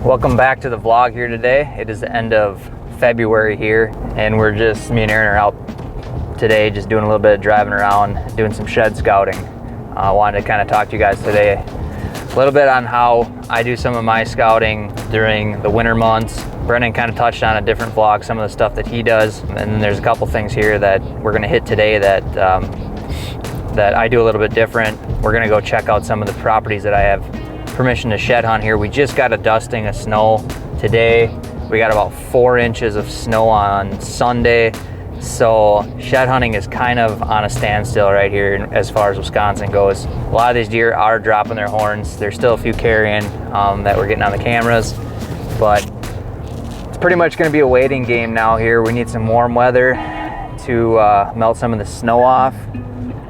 Welcome back to the vlog here today. It is the end of February here, and me and Aaron are out today just doing a little bit of driving around, doing some shed scouting. I wanted to kind of talk to you guys today a little bit on how I do some of my scouting during the winter months. Brennan kind of touched on a different vlog, some of the stuff that he does, and then there's a couple things here that we're going to hit today that I do a little bit different. We're going to go check out some of the properties that I have permission to shed hunt here. We just got a dusting of snow today. We got about 4 inches of snow on Sunday, so shed hunting is kind of on a standstill right here as far as Wisconsin goes. A lot of these deer are dropping their horns. There's still a few carrying that we're getting on the cameras, but it's pretty much going to be a waiting game now here. We need some warm weather to melt some of the snow off,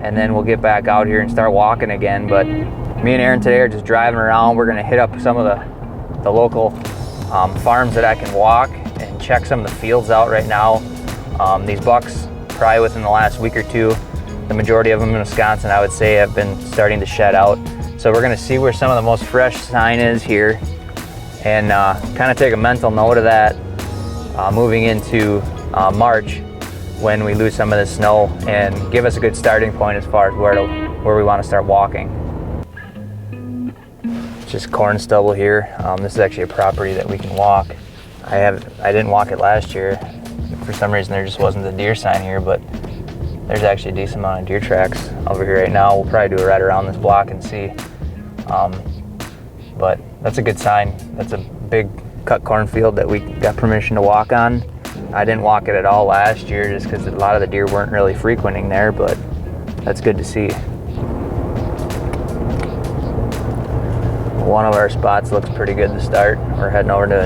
and then we'll get back out here and start walking again. But me and Aaron today are just driving around. We're gonna hit up some of the local farms that I can walk and check some of the fields out right now. These bucks, probably within the last week or two, the majority of them in Wisconsin, I would say, have been starting to shed out. So we're gonna see where some of the most fresh sign is here and kind of take a mental note of that moving into March when we lose some of the snow, and give us a good starting point as far as where we wanna start walking. Just corn stubble here. This is actually a property that we can walk. I didn't walk it last year. For some reason there just wasn't a deer sign here, but there's actually a decent amount of deer tracks over here right now. We'll probably do a ride around this block and see. But that's a good sign. That's a big cut cornfield that we got permission to walk on. I didn't walk it at all last year just because a lot of the deer weren't really frequenting there, but that's good to see. One of our spots looks pretty good to start. We're heading over to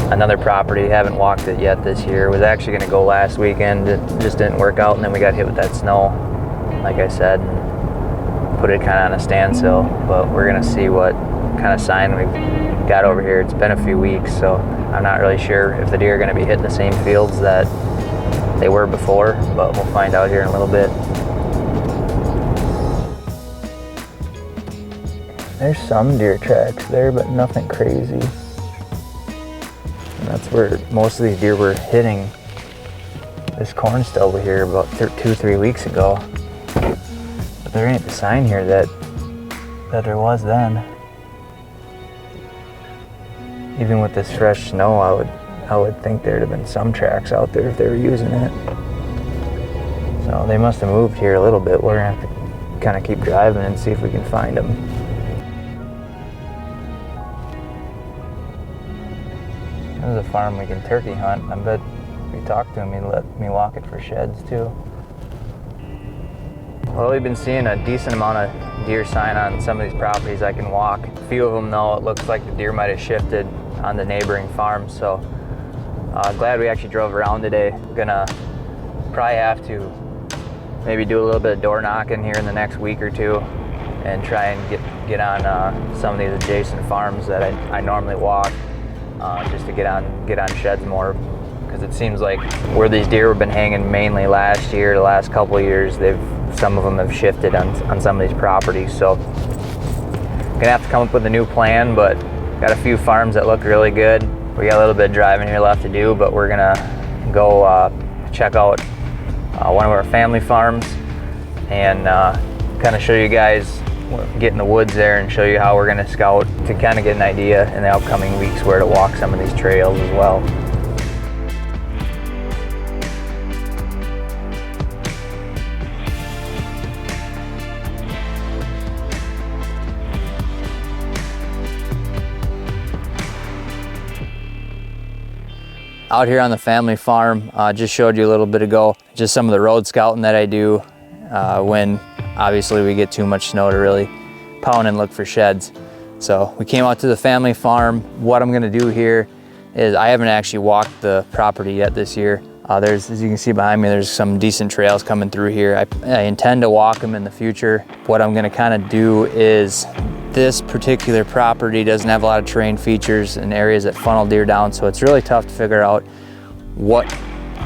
another property. Haven't walked it yet this year. Was actually going to go last weekend. It just didn't work out, and then we got hit with that snow, like I said, and put it kind of on a standstill. But we're going to see what kind of sign we've got over here. It's been a few weeks, so I'm not really sure if the deer are going to be hitting the same fields that they were before, but we'll find out here in a little bit. There's some deer tracks there, but nothing crazy. And that's where most of these deer were hitting this corn stubble here about 2-3 weeks ago. But there ain't the sign here that there was then. Even with this fresh snow, I would think there'd have been some tracks out there if they were using it. So they must have moved here a little bit. We're gonna have to kind of keep driving and see if we can find them. This is a farm we can turkey hunt. I bet if we talked to him, he'd let me walk it for sheds too. Well, we've been seeing a decent amount of deer sign on some of these properties I can walk. A few of them though, it looks like the deer might have shifted on the neighboring farms. So glad we actually drove around today. We're gonna probably have to maybe do a little bit of door knocking here in the next week or two and try and get on some of these adjacent farms that I normally walk. Just to get on sheds more, because it seems like where these deer have been hanging mainly last year, the last couple of years, some of them have shifted on some of these properties. So gonna have to come up with a new plan, but got a few farms that look really good. We got a little bit of driving here left to do, but we're gonna go check out one of our family farms and kind of show you guys, get in the woods there and show you how we're going to scout to kind of get an idea in the upcoming weeks where to walk some of these trails as well. Out here on the family farm, just showed you a little bit ago, just some of the road scouting that I do when obviously we get too much snow to really pound and look for sheds. So we came out to the family farm. What I'm gonna do here is I haven't actually walked the property yet this year. As you can see behind me, there's some decent trails coming through here. I intend to walk them in the future. What I'm gonna kind of do is, this particular property doesn't have a lot of terrain features and areas that funnel deer down, so it's really tough to figure out what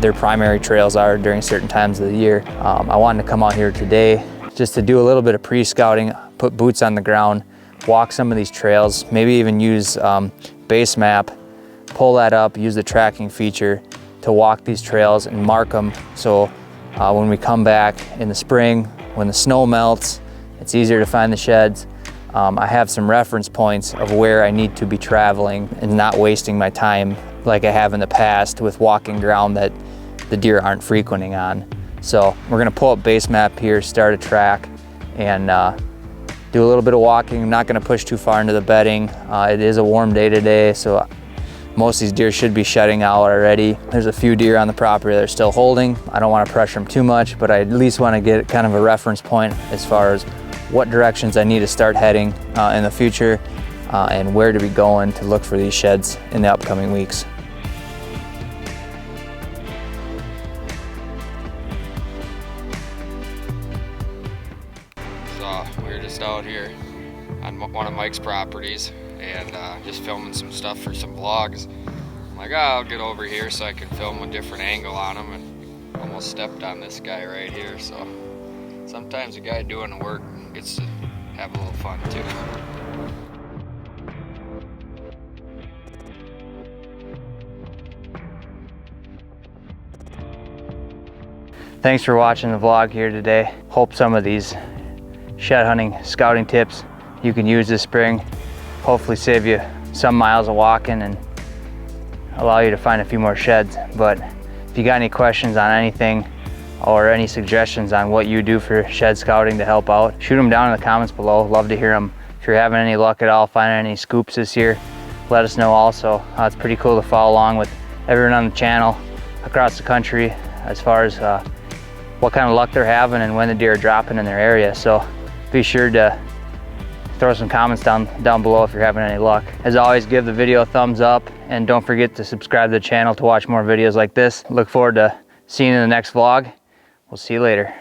their primary trails are during certain times of the year. I wanted to come out here today just to do a little bit of pre-scouting, put boots on the ground, walk some of these trails, maybe even use base map, pull that up, use the tracking feature to walk these trails and mark them. So when we come back in the spring, when the snow melts, it's easier to find the sheds. I have some reference points of where I need to be traveling and not wasting my time like I have in the past with walking ground that the deer aren't frequenting on. So we're gonna pull up base map here, start a track, and do a little bit of walking. I'm not gonna push too far into the bedding. It is a warm day today, so most of these deer should be shedding out already. There's a few deer on the property that are still holding. I don't wanna pressure them too much, but I at least wanna get kind of a reference point as far as what directions I need to start heading in the future and where to be going to look for these sheds in the upcoming weeks. So we're just out here on one of Mike's properties and just filming some stuff for some vlogs. I'm like, oh, I'll get over here so I can film a different angle on him, and almost stepped on this guy right here. So sometimes a guy doing the work gets to have a little fun too. Thanks for watching the vlog here today. Hope some of these shed hunting scouting tips you can use this spring. Hopefully save you some miles of walking and allow you to find a few more sheds. But if you got any questions on anything or any suggestions on what you do for shed scouting to help out, shoot them down in the comments below. Love to hear them. If you're having any luck at all finding any scoops this year, let us know also. It's pretty cool to follow along with everyone on the channel across the country as far as what kind of luck they're having and when the deer are dropping in their area. So be sure to throw some comments down below if you're having any luck. As always, give the video a thumbs up and don't forget to subscribe to the channel to watch more videos like this. Look forward to seeing you in the next vlog. We'll see you later.